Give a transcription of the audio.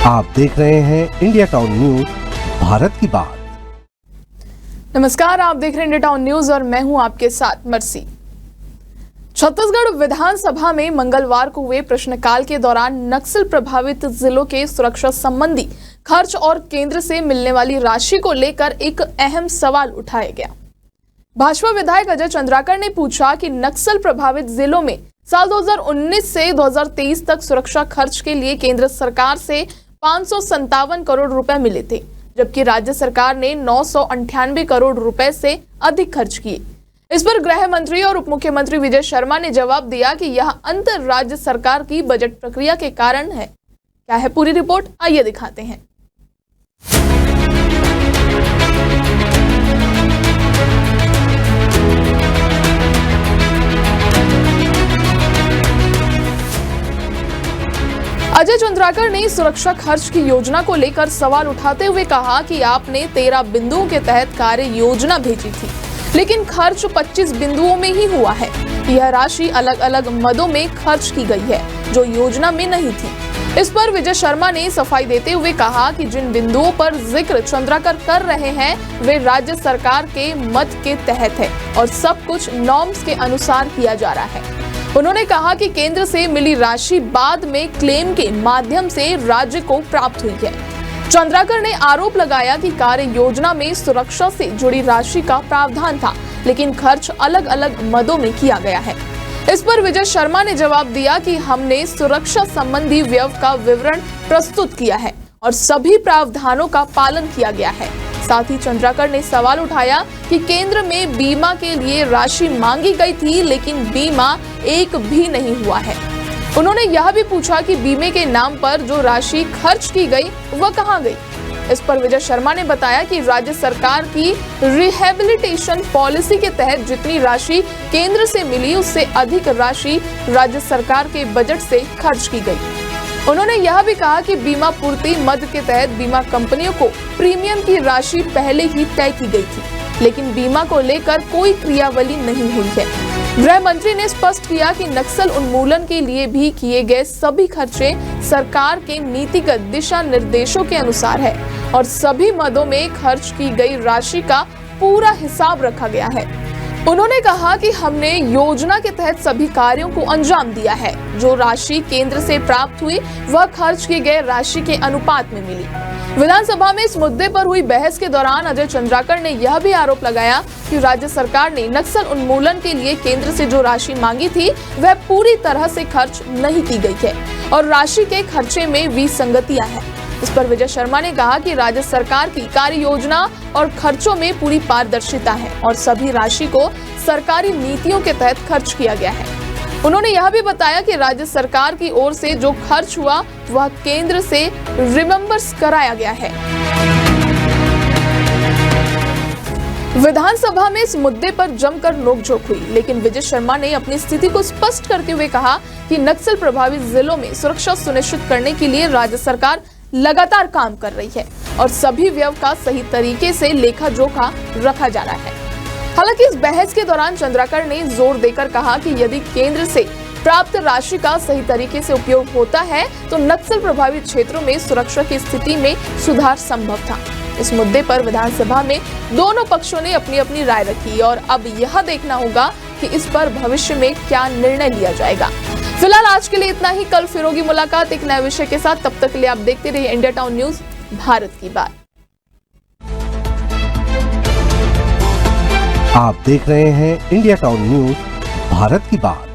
आप देख रहे हैं इंडिया टाउन न्यूज, भारत की बात। नमस्कार, आप देख रहे हैं इंडिया टाउन न्यूज और मैं हूं आपके साथ मर्सी। छत्तीसगढ़ विधानसभा में मंगलवार को हुए प्रश्नकाल के दौरान नक्सल प्रभावित जिलों के सुरक्षा संबंधी खर्च और केंद्र से मिलने वाली राशि को लेकर एक अहम सवाल उठाया गया। भाजपा विधायक अजय चंद्राकर ने पूछा कि नक्सल प्रभावित जिलों में साल 2019 से 2023 तक सुरक्षा खर्च के लिए केंद्र सरकार से 557 करोड़ रुपए मिले थे, जबकि राज्य सरकार ने 998 करोड़ रुपए से अधिक खर्च किए। इस पर गृह मंत्री और उप मुख्यमंत्री विजय शर्मा ने जवाब दिया कि यह अंतर राज्य सरकार की बजट प्रक्रिया के कारण है। क्या है पूरी रिपोर्ट, आइए दिखाते हैं। अजय चंद्राकर ने सुरक्षा खर्च की योजना को लेकर सवाल उठाते हुए कहा कि आपने 13 बिंदुओं के तहत कार्य योजना भेजी थी, लेकिन खर्च 25 बिंदुओं में ही हुआ है। यह राशि अलग अलग मदों में खर्च की गई है, जो योजना में नहीं थी। इस पर विजय शर्मा ने सफाई देते हुए कहा कि जिन बिंदुओं पर जिक्र चंद्राकर कर रहे हैं वे राज्य सरकार के मत के तहत है और सब कुछ नॉर्म्स के अनुसार किया जा रहा है। उन्होंने कहा कि केंद्र से मिली राशि बाद में क्लेम के माध्यम से राज्य को प्राप्त हुई है। चंद्राकर ने आरोप लगाया कि कार्य योजना में सुरक्षा से जुड़ी राशि का प्रावधान था, लेकिन खर्च अलग अलग मदों में किया गया है। इस पर विजय शर्मा ने जवाब दिया कि हमने सुरक्षा संबंधी व्यय का विवरण प्रस्तुत किया है और सभी प्रावधानों का पालन किया गया है। साथ ही चंद्राकर ने सवाल उठाया कि केंद्र में बीमा के लिए राशि मांगी गई थी, लेकिन बीमा एक भी नहीं हुआ है। उन्होंने यह भी पूछा कि बीमे के नाम पर जो राशि खर्च की गई वह कहां गई। इस पर विजय शर्मा ने बताया कि राज्य सरकार की रिहेबिलिटेशन पॉलिसी के तहत जितनी राशि केंद्र से मिली उससे अधिक राशि राज्य सरकार के बजट से खर्च की गई। उन्होंने यह भी कहा कि बीमा पूर्ति मद के तहत बीमा कंपनियों को प्रीमियम की राशि पहले ही तय की गई थी, लेकिन बीमा को लेकर कोई क्रियावली नहीं हुई है। गृह मंत्री ने स्पष्ट किया कि नक्सल उन्मूलन के लिए भी किए गए सभी खर्चे सरकार के नीतिगत दिशा निर्देशों के अनुसार है और सभी मदों में खर्च की गई राशि का पूरा हिसाब रखा गया है। उन्होंने कहा कि हमने योजना के तहत सभी कार्यों को अंजाम दिया है। जो राशि केंद्र से प्राप्त हुई वह खर्च की गई राशि के अनुपात में मिली। विधानसभा में इस मुद्दे पर हुई बहस के दौरान अजय चंद्राकर ने यह भी आरोप लगाया कि राज्य सरकार ने नक्सल उन्मूलन के लिए केंद्र से जो राशि मांगी थी वह पूरी तरह से खर्च नहीं की गई है और राशि के खर्चे में विसंगतियां हैं। इस पर विजय शर्मा ने कहा कि राज्य सरकार की कार्य योजना और खर्चों में पूरी पारदर्शिता है और सभी राशि को सरकारी नीतियों के तहत खर्च किया गया है। उन्होंने यह भी बताया कि राज्य सरकार की ओर से जो खर्च हुआ वह केंद्र से रिमेंबर्स कराया गया है। विधानसभा में इस मुद्दे पर जमकर नोकझोंक हुई, लेकिन विजय शर्मा ने अपनी स्थिति को स्पष्ट करते हुए कहा कि नक्सल प्रभावित जिलों में सुरक्षा सुनिश्चित करने के लिए राज्य सरकार लगातार काम कर रही है और सभी व्यय का सही तरीके से लेखा जोखा रखा जा रहा है। हालांकि इस बहस के दौरान चंद्राकर ने जोर देकर कहा कि यदि केंद्र से प्राप्त राशि का सही तरीके से उपयोग होता है तो नक्सल प्रभावित क्षेत्रों में सुरक्षा की स्थिति में सुधार संभव था। इस मुद्दे पर विधानसभा में दोनों पक्षों ने अपनी अपनी राय रखी और अब यह देखना होगा कि इस पर भविष्य में क्या निर्णय लिया जाएगा। फिलहाल आज के लिए इतना ही। कल फिर होगी मुलाकात एक नए विषय के साथ। तब तक के लिए आप देखते रहिए इंडिया टाउन न्यूज, भारत की बात। आप देख रहे हैं इंडिया टाउन न्यूज, भारत की बात।